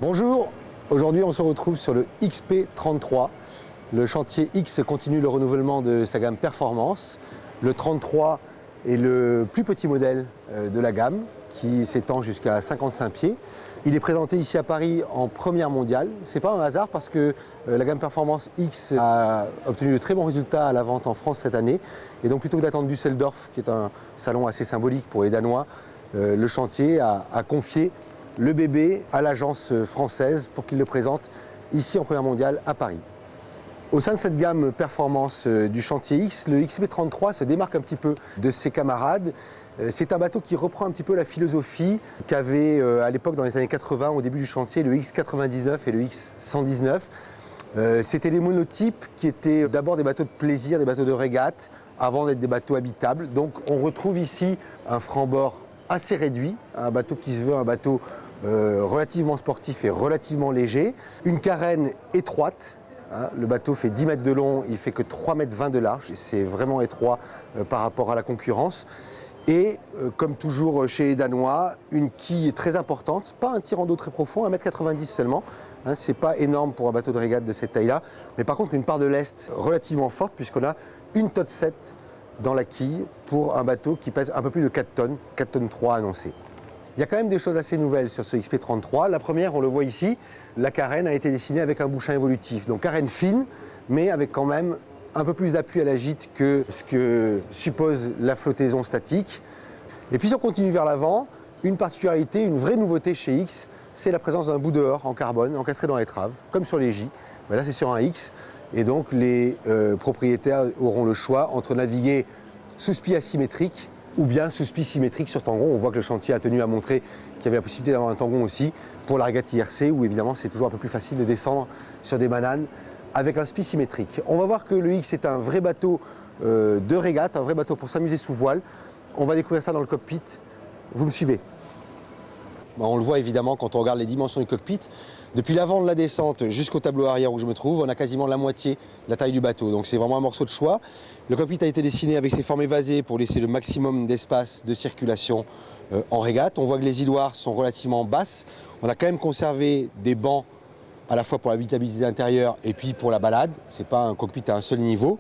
Bonjour, aujourd'hui on se retrouve sur le XP33. Le chantier X continue le renouvellement de sa gamme performance. Le 33 est le plus petit modèle de la gamme qui s'étend jusqu'à 55 pieds. Il est présenté ici à Paris en première mondiale. Ce n'est pas un hasard parce que la gamme Performance X a obtenu de très bons résultats à la vente en France cette année. Et donc plutôt que d'attendre Düsseldorf, qui est un salon assez symbolique pour les Danois, le chantier a confié le bébé à l'agence française pour qu'il le présente ici en première mondiale à Paris. Au sein de cette gamme performance du chantier X, le XP33 se démarque un petit peu de ses camarades. C'est un bateau qui reprend un petit peu la philosophie qu'avait à l'époque dans les années 80, au début du chantier, le X99 et le X119. C'était des monotypes qui étaient d'abord des bateaux de plaisir, des bateaux de régate, avant d'être des bateaux habitables. Donc on retrouve ici un franc-bord assez réduit, un bateau qui se veut un bateau relativement sportif et relativement léger. Une carène étroite. Le bateau fait 10 mètres de long, il fait que 3,20 mètres de large. C'est vraiment étroit par rapport à la concurrence. Et comme toujours chez les Danois, une quille très importante, pas un tirant d'eau très profond, 1,90 m seulement. C'est pas énorme pour un bateau de régate de cette taille-là. Mais par contre, une part de lest relativement forte puisqu'on a une tonne 7 dans la quille pour un bateau qui pèse un peu plus de 4 tonnes, 4 tonnes 3 annoncées. Il y a quand même des choses assez nouvelles sur ce XP33. La première, on le voit ici, la carène a été dessinée avec un bouchin évolutif. Donc carène fine, mais avec quand même un peu plus d'appui à la gîte que ce que suppose la flottaison statique. Et puis si on continue vers l'avant, une particularité, une vraie nouveauté chez X, c'est la présence d'un bout dehors en carbone encastré dans l'étrave, comme sur les J. Mais là c'est sur un X, et donc les propriétaires auront le choix entre naviguer sous spi asymétrique ou bien sous spi symétrique sur tangon. On voit que le chantier a tenu à montrer qu'il y avait la possibilité d'avoir un tangon aussi pour la régate IRC, où évidemment c'est toujours un peu plus facile de descendre sur des bananes avec un spi symétrique. On va voir que le X est un vrai bateau de régate, un vrai bateau pour s'amuser sous voile. On va découvrir ça dans le cockpit. Vous me suivez? On le voit évidemment quand on regarde les dimensions du cockpit. Depuis l'avant de la descente jusqu'au tableau arrière où je me trouve, on a quasiment la moitié de la taille du bateau. Donc c'est vraiment un morceau de choix. Le cockpit a été dessiné avec ses formes évasées pour laisser le maximum d'espace de circulation en régate. On voit que les îloirs sont relativement basses. On a quand même conservé des bancs à la fois pour l'habitabilité intérieure et puis pour la balade. Ce n'est pas un cockpit à un seul niveau,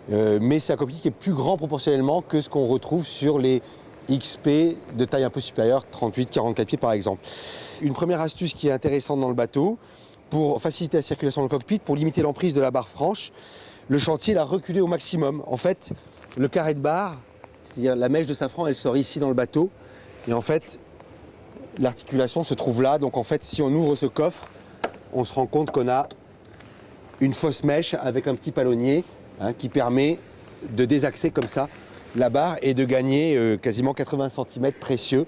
mais c'est un cockpit qui est plus grand proportionnellement que ce qu'on retrouve sur les XP de taille un peu supérieure, 38-44 pieds par exemple. Une première astuce qui est intéressante dans le bateau, pour faciliter la circulation dans le cockpit, pour limiter l'emprise de la barre franche, le chantier l'a reculé au maximum. En fait, le carré de barre, c'est-à-dire la mèche de safran, elle sort ici dans le bateau, et en fait, l'articulation se trouve là. Donc en fait, si on ouvre ce coffre, on se rend compte qu'on a une fausse mèche avec un petit palonnier qui permet de désaxer comme ça la barre et de gagner quasiment 80 cm précieux.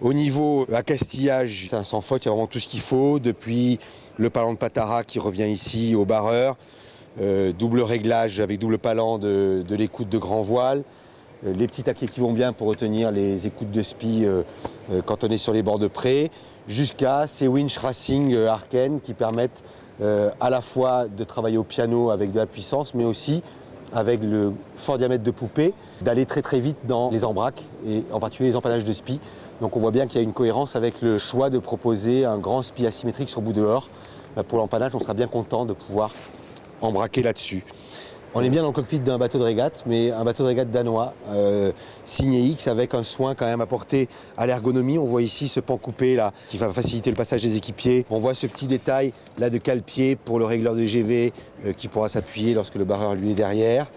Au niveau accastillage, c'est un sans faute, il y a vraiment tout ce qu'il faut, depuis le palan de Patara qui revient ici au barreur, double réglage avec double palan de l'écoute de grand voile, les petits taquets qui vont bien pour retenir les écoutes de spi quand on est sur les bords de près, jusqu'à ces winch racing Arken qui permettent à la fois de travailler au piano avec de la puissance, mais aussi avec le fort diamètre de poupée, d'aller très très vite dans les embraques et en particulier les empennages de spi. Donc on voit bien qu'il y a une cohérence avec le choix de proposer un grand spi asymétrique sur bout dehors. Pour l'empannage, on sera bien content de pouvoir embraquer là-dessus. On est bien dans le cockpit d'un bateau de régate, mais un bateau de régate danois, signé X, avec un soin quand même apporté à l'ergonomie. On voit ici ce pan coupé là, qui va faciliter le passage des équipiers. On voit ce petit détail là de cale-pied pour le régleur de GV qui pourra s'appuyer lorsque le barreur lui est derrière.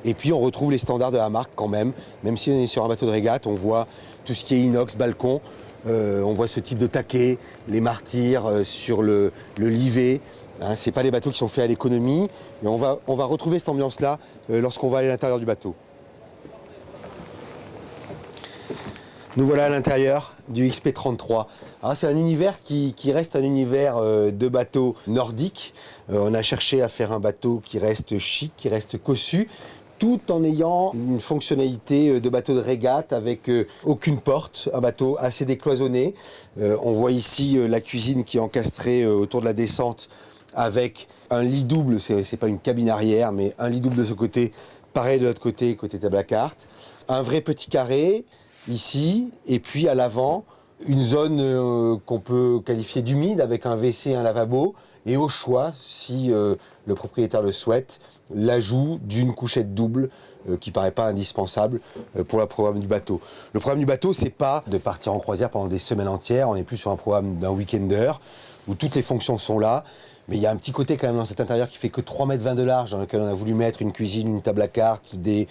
Et puis on retrouve les standards de la marque quand même si on est sur un bateau de régate, on voit tout ce qui est inox, balcon, on voit ce type de taquet, les martyrs sur le livet. Ce n'est pas des bateaux qui sont faits à l'économie, mais on va retrouver cette ambiance-là lorsqu'on va aller à l'intérieur du bateau. Nous voilà à l'intérieur du XP33. C'est un univers qui reste un univers de bateaux nordiques. On a cherché à faire un bateau qui reste chic, qui reste cossu, tout en ayant une fonctionnalité de bateau de régate avec aucune porte, un bateau assez décloisonné. On voit ici la cuisine qui est encastrée autour de la descente avec un lit double, c'est pas une cabine arrière, mais un lit double de ce côté, pareil de l'autre côté, côté table à cartes. Un vrai petit carré ici, et puis à l'avant, Une zone qu'on peut qualifier d'humide avec un WC et un lavabo, et au choix, si le propriétaire le souhaite, l'ajout d'une couchette double qui paraît pas indispensable pour le programme du bateau. Le programme du bateau, c'est pas de partir en croisière pendant des semaines entières, on est plus sur un programme d'un week-ender où toutes les fonctions sont là. Mais il y a un petit côté quand même dans cet intérieur qui fait que 3,20 m de large, dans lequel on a voulu mettre une cuisine, une table à cartes, des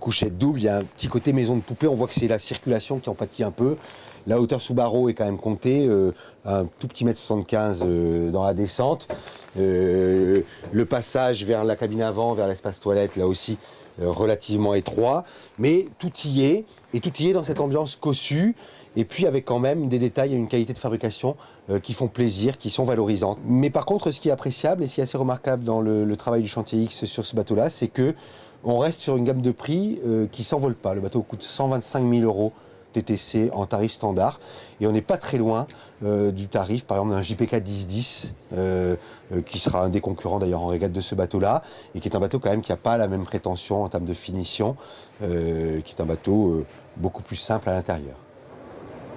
couchettes doubles. Il y a un petit côté maison de poupée, on voit que c'est la circulation qui en pâtit un peu. La hauteur sous barreau est quand même comptée, un tout petit mètre 75 dans la descente. Le passage vers la cabine avant, vers l'espace toilette, là aussi relativement étroit. Mais tout y est, et tout y est dans cette ambiance cossue. Et puis avec quand même des détails et une qualité de fabrication qui font plaisir, qui sont valorisantes. Mais par contre, ce qui est appréciable et ce qui est assez remarquable dans le travail du chantier X sur ce bateau-là, c'est que on reste sur une gamme de prix qui s'envole pas. Le bateau coûte 125 000 € TTC en tarif standard et on n'est pas très loin du tarif par exemple d'un JPK 1010 qui sera un des concurrents d'ailleurs en régate de ce bateau-là et qui est un bateau quand même qui n'a pas la même prétention en termes de finition, qui est un bateau beaucoup plus simple à l'intérieur.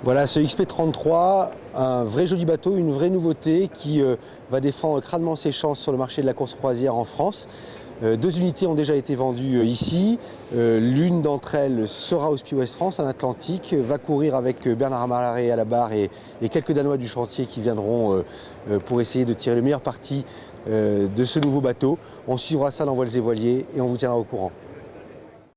Voilà ce XP33, un vrai joli bateau, une vraie nouveauté qui va défendre crânement ses chances sur le marché de la course croisière en France. 2 unités ont déjà été vendues ici. L'une d'entre elles sera au Speed West France en Atlantique, va courir avec Bernard Amalaré à la barre et quelques Danois du chantier qui viendront pour essayer de tirer le meilleur parti de ce nouveau bateau. On suivra ça dans Voiles et Voiliers et on vous tiendra au courant.